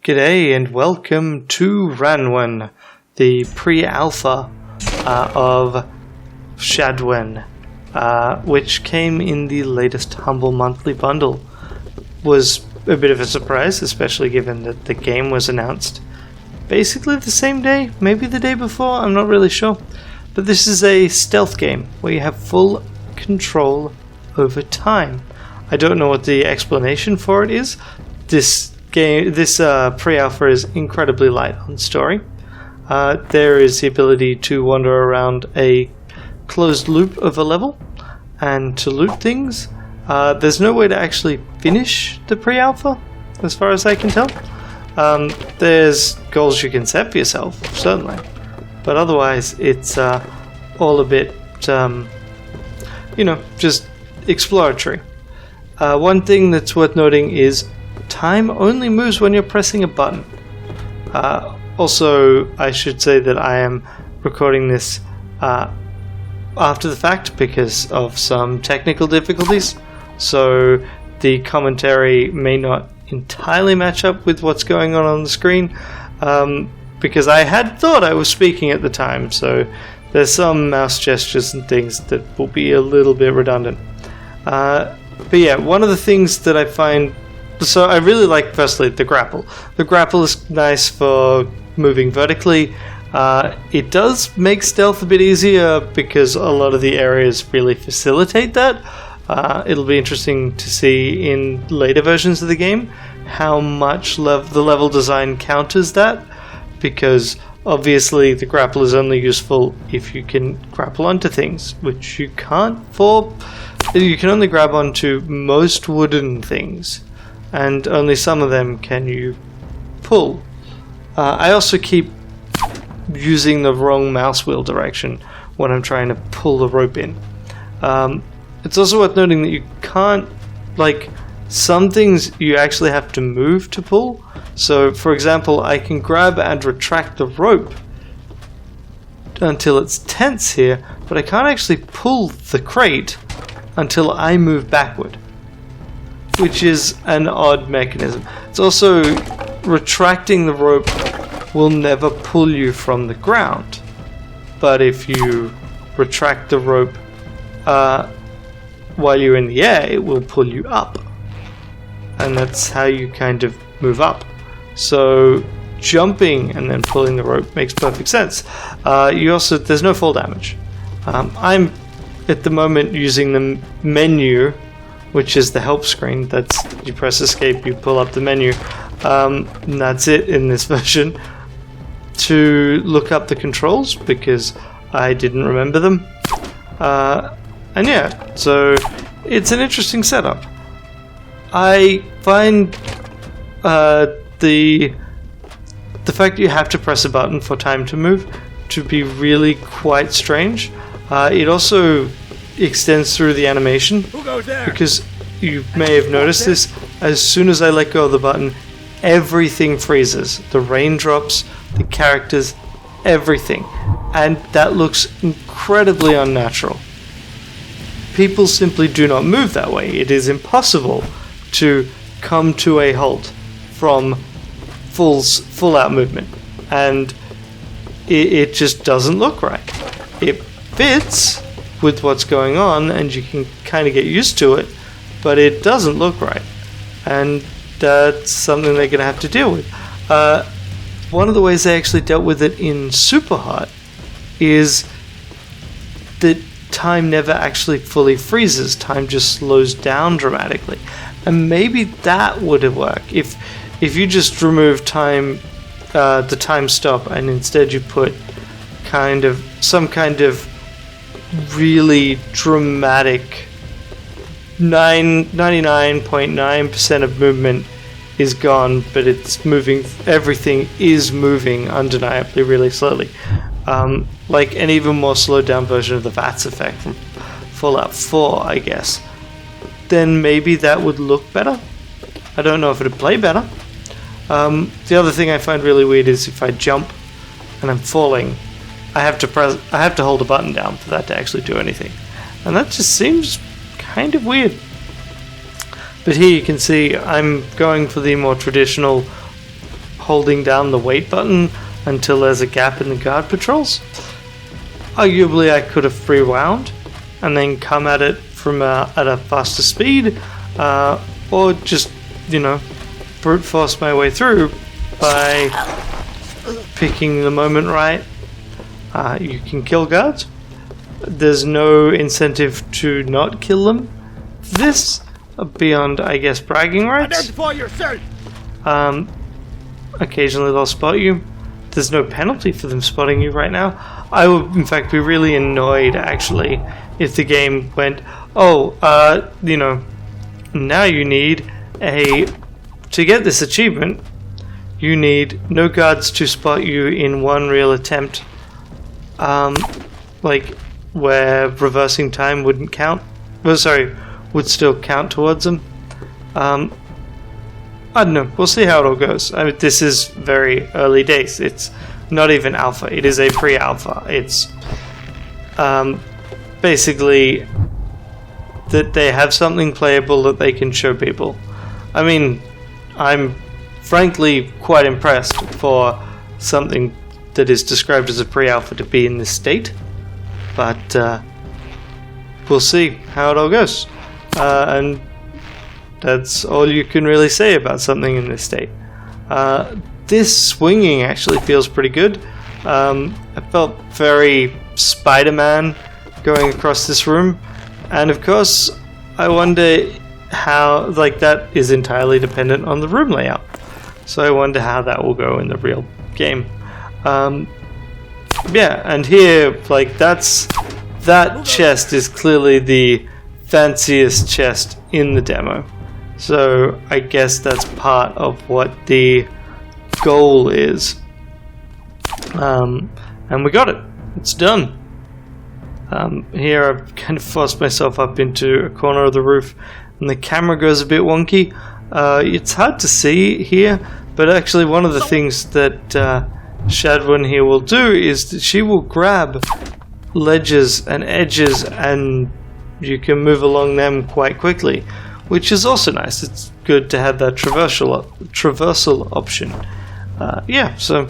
G'day and welcome to Ranwen, the pre-alpha of Shadwen, which came in the latest Humble Monthly Bundle. Was a bit of a surprise, especially given that the game was announced basically the same day, maybe the day before, I'm not really sure. But this is a stealth game where you have full control over time. I don't know what the explanation for it is. This pre-alpha is incredibly light on story. There is the ability to wander around a closed loop of a level and to loot things. There's no way to actually finish the pre-alpha, as far as I can tell. There's goals you can set for yourself, certainly, but otherwise it's all a bit, just exploratory. One thing that's worth noting is time only moves when you're pressing a button. Also, I should say that I am recording this after the fact because of some technical difficulties, so the commentary may not entirely match up with what's going on the screen, because I had thought I was speaking at the time, so there's some mouse gestures and things that will be a little bit redundant. But yeah, one of the things that I find... So I really like, firstly, the grapple. The grapple is nice for moving vertically. It does make stealth a bit easier because a lot of the areas really facilitate that. It'll be interesting to see in later versions of the game how much the level design counters that, because obviously the grapple is only useful if you can grapple onto things, which you can't for... You can only grab onto most wooden things, and only some of them can you pull. I also keep using the wrong mouse wheel direction when I'm trying to pull the rope in. It's also worth noting that you can't, some things you actually have to move to pull. So, for example, I can grab and retract the rope until it's tense here, but I can't actually pull the crate until I move backward, which is an odd mechanism. It's also retracting the rope will never pull you from the ground, but if you retract the rope while you're in the air, it will pull you up, and that's how you kind of move up. So jumping and then pulling the rope makes perfect sense. There's no fall damage. I'm at the moment using the menu, which is the help screen. That's, you press escape, you pull up the menu, and that's it in this version, to look up the controls because I didn't remember them. And yeah, so it's an interesting setup. I find the fact that you have to press a button for time to move to be really quite strange. It also extends through the animation, because you may have noticed this, as soon as I let go of the button, everything freezes. The raindrops, the characters, everything. And that looks incredibly unnatural. People simply do not move that way. It is impossible to come to a halt from full out movement. And it just doesn't look right. It fits with what's going on and you can kind of get used to it, but it doesn't look right, and that's something they're going to have to deal with. One of the ways they actually dealt with it in Super Hot is that time never actually fully freezes. Time just slows down dramatically, and maybe that would have worked if you just remove time, the time stop, and instead you put some kind of really dramatic 99.9% of movement is gone, but it's moving. Everything is moving undeniably really slowly, like an even more slowed down version of the VATS effect from Fallout 4, I guess. Then maybe that would look better. I don't know if it would play better. The other thing I find really weird is if I jump and I'm falling, I have to hold a button down for that to actually do anything, and that just seems kind of weird. But here you can see I'm going for the more traditional holding down the wait button until there's a gap in the guard patrols. Arguably, I could have rewound and then come at it from at a faster speed, or just, you know, brute force my way through by picking the moment right. You can kill guards. There's no incentive to not kill them. This, beyond, I guess, bragging rights. Identify yourself. Occasionally they'll spot you. There's no penalty for them spotting you right now. I would, in fact, be really annoyed, actually, if the game went, oh, you know, now you need to get this achievement, you need no guards to spot you in one real attempt. Like, where reversing time wouldn't count. Well, sorry, would still count towards them. I don't know. We'll see how it all goes. I mean, this is very early days. It's not even alpha. It is a pre-alpha. It's basically that they have something playable that they can show people. I mean, I'm frankly quite impressed for something that is described as a pre-alpha to be in this state. But we'll see how it all goes. And that's all you can really say about something in this state. This swinging actually feels pretty good. I felt very Spider-Man going across this room. And of course, I wonder how, like, that is entirely dependent on the room layout. So I wonder how that will go in the real game. Yeah, and here, like, that chest is clearly the fanciest chest in the demo. So I guess that's part of what the goal is. And we got it. It's done. Here I've kind of forced myself up into a corner of the roof, and the camera goes a bit wonky. It's hard to see here, but actually one of the things that Shadwen here will do is that she will grab ledges and edges, and you can move along them quite quickly, which is also nice. It's good to have that traversal option. Yeah, so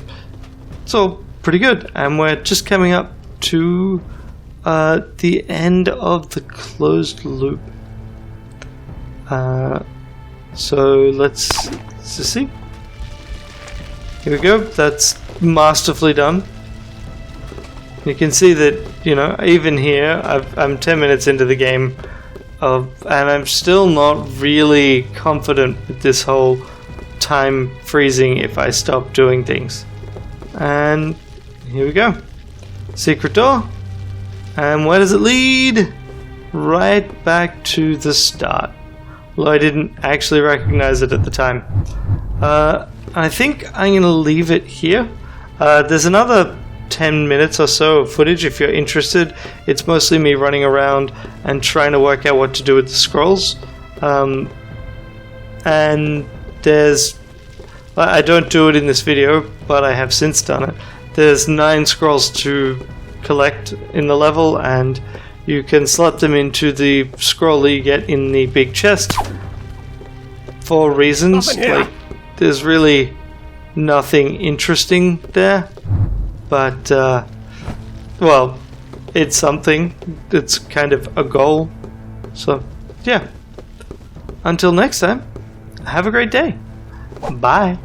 it's all pretty good, and we're just coming up to the end of the closed loop. So let's see. Here we go. That's masterfully done. You can see that, you know, even here, I'm 10 minutes into the game, and I'm still not really confident with this whole time freezing if I stop doing things. And here we go. Secret door. And where does it lead? Right back to the start. Although I didn't actually recognize it at the time. I think I'm going to leave it here. There's another 10 minutes or so of footage if you're interested. It's mostly me running around and trying to work out what to do with the scrolls. And there's... I don't do it in this video, but I have since done it. There's 9 scrolls to collect in the level, and you can slot them into the scroll that you get in the big chest for reasons. Like, there's really nothing interesting there, but well, it's something. It's kind of a goal. So yeah, until next time, have a great day. Bye.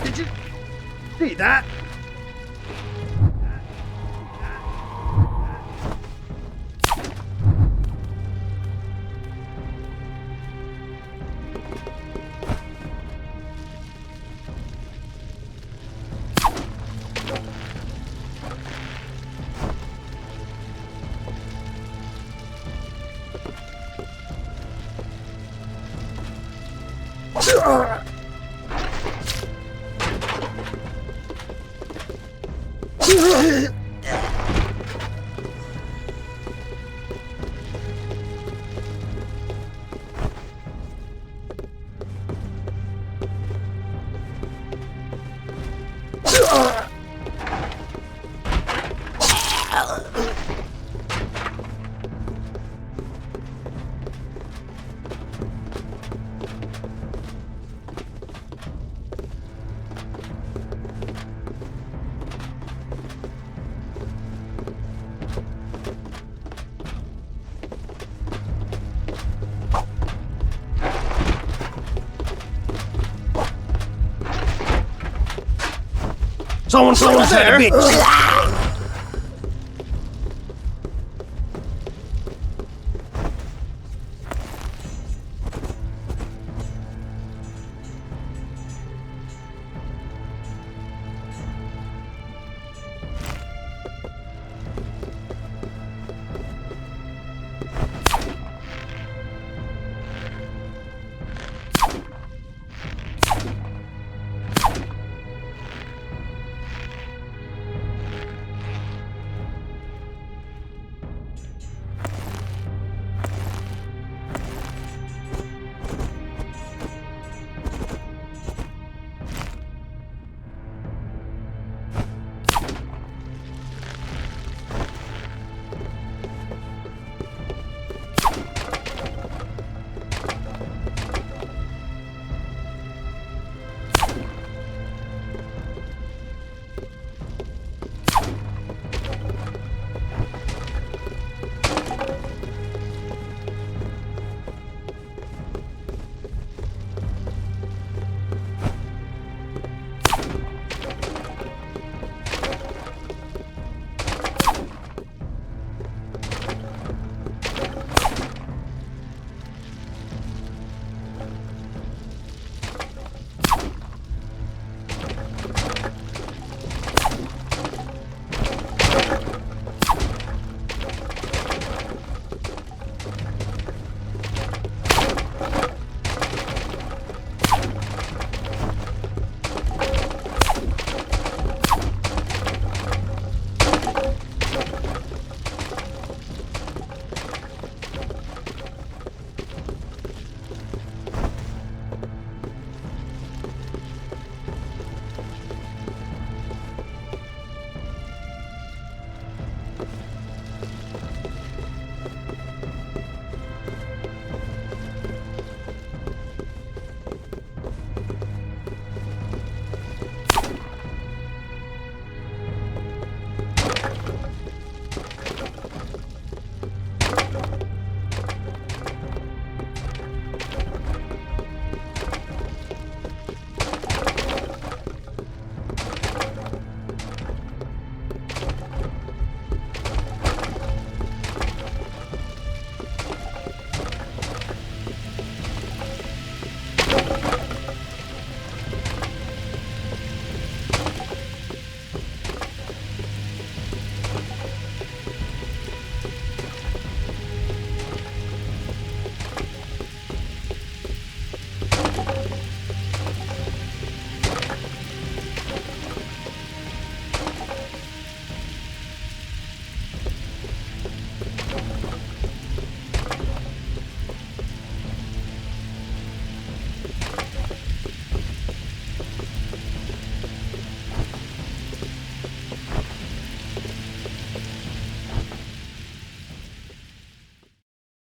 Did you see that? Someone's had a bitch.